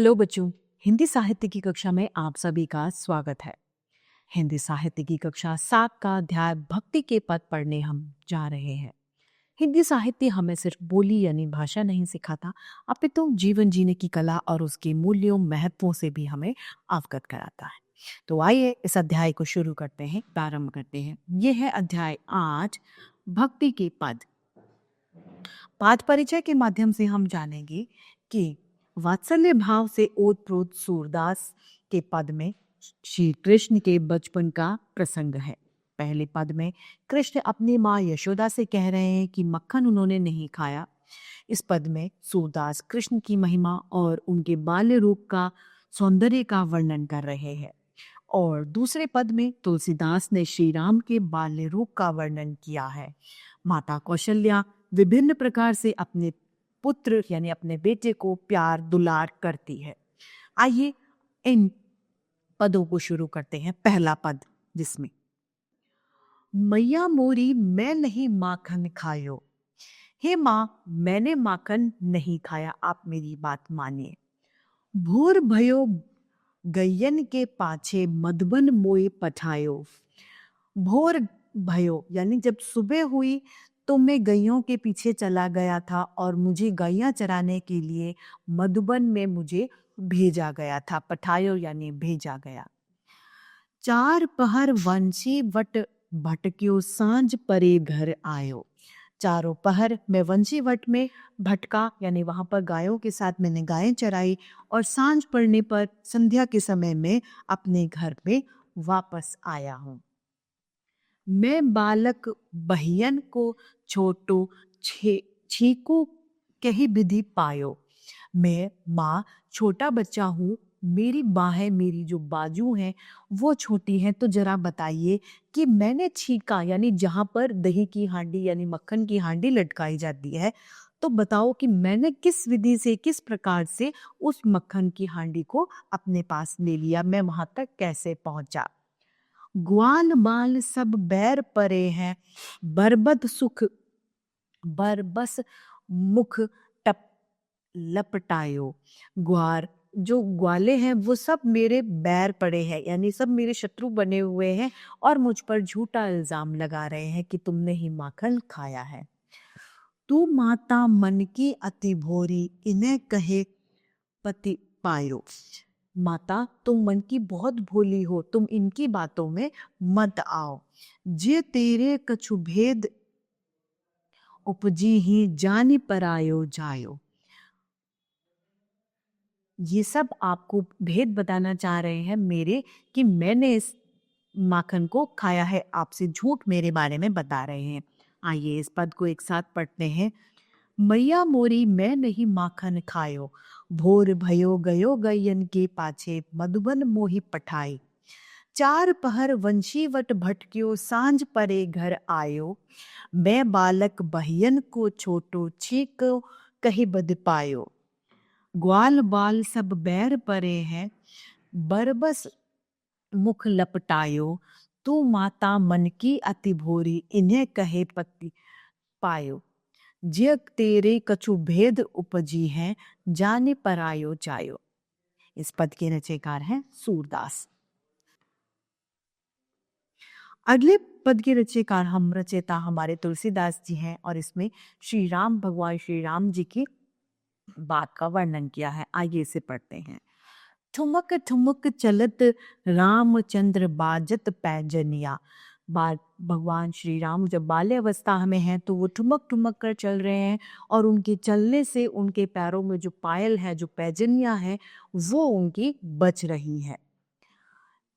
Hello बच्चों। हिंदी साहित्य की कक्षा में आप सभी का स्वागत है। हिंदी साहित्य की कक्षा 7 का अध्याय भक्ति के पद पढ़ने हम जा रहे हैं। हिंदी साहित्य हमें सिर्फ बोली यानी भाषा नहीं सिखाता, अपितु जीवन जीने की कला और उसके मूल्यों महत्वों से भी हमें अवगत कराता है। तो आइए इस अध्याय को शुरू करते हैं, प्रारंभ करते हैं। यह है अध्याय 8, भक्ति के पद। पाठ परिचय के माध्यम से हम जानेंगे कि वात्सल्य भाव से ओतप्रोत सूरदास के पद में श्री कृष्ण के बचपन का प्रसंग है। पहले पद में कृष्ण अपनी माँ यशोदा से कह रहे हैं कि मक्खन उन्होंने नहीं खाया। इस पद में सूरदास कृष्ण की महिमा और उनके बाल्य रूप का सौंदर्य का वर्णन कर रहे हैं। और दूसरे पद में तुलसीदास ने श्री राम के बाल्य रूप का वर्णन किया है। माता कौशल्या विभिन्न प्रकार से अपने पुत्र यानी अपने बेटे को प्यार दुलार करती है। आइए इन पदों को शुरू करते हैं। पहला पद जिसमें मैया मोरी मैं नहीं माखन खायो। हे माँ, मैंने माखन नहीं खाया, आप मेरी बात मानिए। भोर भयो गैयन के पाछे मधुबन मोए पठायो। भोर भयो यानी जब सुबह हुई तो मैं गैयों के पीछे चला गया था और मुझे गैया चराने के लिए मधुबन में मुझे भेजा गया था। पठायो यानी भेजा गया। चार पहर वंशी वट भटक्यो सांझ परे घर आयो। चारों पहर मैं वंशी वट में भटका यानी वहां पर गायों के साथ मैंने गायें चराई और सांझ पड़ने पर संध्या के समय में अपने घर में वापस आया हूँ। मैं बालक बहियन को छोटो छीको कही विधि पायो। मैं माँ छोटा बच्चा हूँ, मेरी बाहें मेरी जो बाजू हैं वो छोटी हैं, तो जरा बताइए कि मैंने छीका यानी जहाँ पर दही की हांडी यानी मक्खन की हांडी लटकाई जाती है, तो बताओ कि मैंने किस विधि से किस प्रकार से उस मक्खन की हांडी को अपने पास ले लिया, मैं वहां तक कैसे पहुंचा। ग्वाल बाल सब बैर परे हैं, बरबद सुख बरबस मुख टप लपटायो। ग्वार जो ग्वाले हैं वो सब मेरे बैर पड़े हैं यानी सब मेरे शत्रु बने हुए हैं और मुझ पर झूठा इल्जाम लगा रहे हैं कि तुमने ही माखन खाया है। तू माता मन की अति भोरी, इन्हें कहे पति पायो। माता तुम मन की बहुत भोली हो, तुम इनकी बातों में मत आओ। जे तेरे कछु भेद उपजी ही जानी परायो जायो। ये सब आपको भेद बताना चाह रहे हैं मेरे कि मैंने इस माखन को खाया है, आपसे झूठ मेरे बारे में बता रहे हैं। आइए इस पद को एक साथ पढ़ते हैं। मैया मोरी मैं नहीं माखन खायो, भोर भयो गयो गयन के पाछे मधुबन मोहि पठाई। चार पहर वंशीवट भटक्यो सांझ परे घर आयो। मैं बालक बहियन को छोटो छीको कही बद पायो। ग्वाल बाल सब बैर परे हैं, बरबस मुख लपटायो। तू माता मन की अति भोरी, इन्हें कहे पति पायो। जग तेरे कछु भेद उपजी हैं, जाने परायो जायो। इस पद के रचयिकार हैं सूरदास। अगले पद के रचयिकार हम रचयिता हमारे तुलसीदास जी हैं और इसमें श्री राम भगवान श्री राम जी की बात का वर्णन किया है। आइए इसे पढ़ते हैं। ठुमक ठुमक चलत रामचंद्र बाजत पैजनिया। भगवान श्री राम जब बाल्य अवस्था में हैं तो वो ठुमक ठुमक कर चल रहे हैं और उनके चलने से उनके पैरों में जो पायल है, जो पैजनिया है, वो उनकी बच रही है।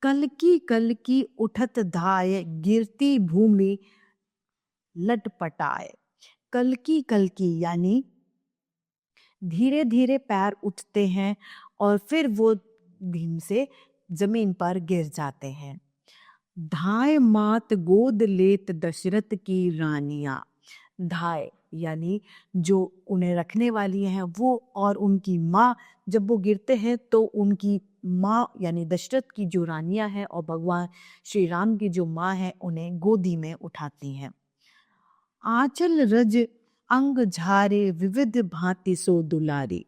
कल की उठत धाय, गिरती भूमि लटपटाए। कल की यानी धीरे धीरे पैर उठते हैं और फिर वो भीम से जमीन पर गिर जाते हैं। धाय मात गोद लेत दशरथ की रानियां। धाय यानी जो उन्हें रखने वाली हैं वो और उनकी माँ जब वो गिरते हैं तो उनकी माँ यानी दशरथ की जो रानियां हैं और भगवान श्री राम की जो माँ है उन्हें गोदी में उठाती हैं। आंचल रज अंग झारे विविध भांति सो दुलारी।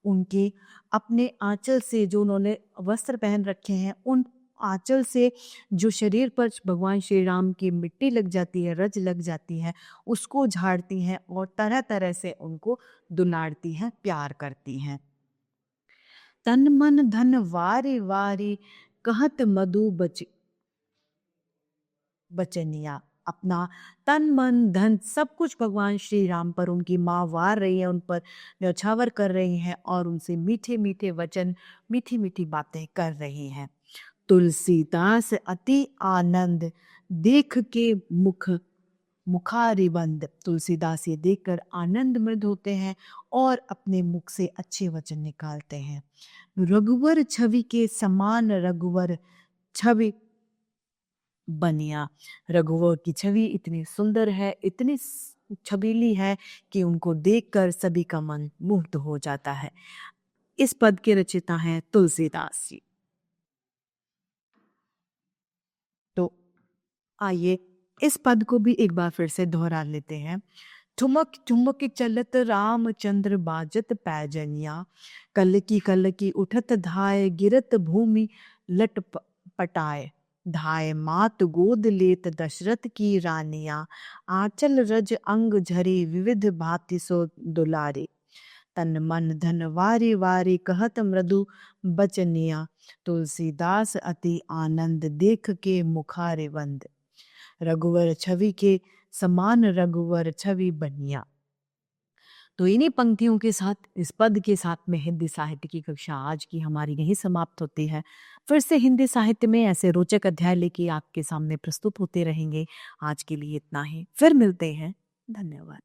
उनके अपने आंचल से जो उन्होंने वस्त्र पहन रखे हैं, उन आंचल से जो शरीर पर भगवान श्री राम की मिट्टी लग जाती है, रज लग जाती है, उसको झाड़ती हैं और तरह तरह से उनको दुलारती हैं, प्यार करती हैं। तन मन धन वारे वारे कहत मधु बचनिया। अपना तन मन धन सब कुछ भगवान श्री राम पर उनकी माँ वार रही है, उन पर न्यौछावर कर रही हैं और उनसे मीठे मीठे वचन, मीठी मीठी बातें कर रही हैं। तुलसीदास अति आनंद देख के मुखारिबंद। तुलसीदास ये देखकर आनंद मृद होते हैं और अपने मुख से अच्छे वचन निकालते हैं। रघुवर छवि के समान रघुवर छवि बनिया। रघुवर की छवि इतनी सुंदर है, इतनी छबीली है कि उनको देखकर सभी का मन मुग्ध हो जाता है। इस पद के रचिता हैं तुलसीदास जी। तो आइए इस पद को भी एक बार फिर से दोहरा लेते हैं। ठुमक ठुमक चलत रामचंद्र बाजत पैजनिया, कल की उठत धाय गिरत भूमि लट पटाए, धाय मात गोद लेत दशरथ की रानिया, आंचल रज अंग झरे विविध भांति सो दुलारे, तन मन धन वारे वारे कहत मृदु बचनिया, तुलसीदास अति आनंद देख के मुखारे बंद, रघुवर छवि के समान रघुवर छवि बनिया। तो इन्हीं पंक्तियों के साथ, इस पद के साथ में हिंदी साहित्य की कक्षा आज की हमारी यहीं समाप्त होती है। फिर से हिंदी साहित्य में ऐसे रोचक अध्याय लेके आपके सामने प्रस्तुत होते रहेंगे। आज के लिए इतना ही, फिर मिलते हैं। धन्यवाद।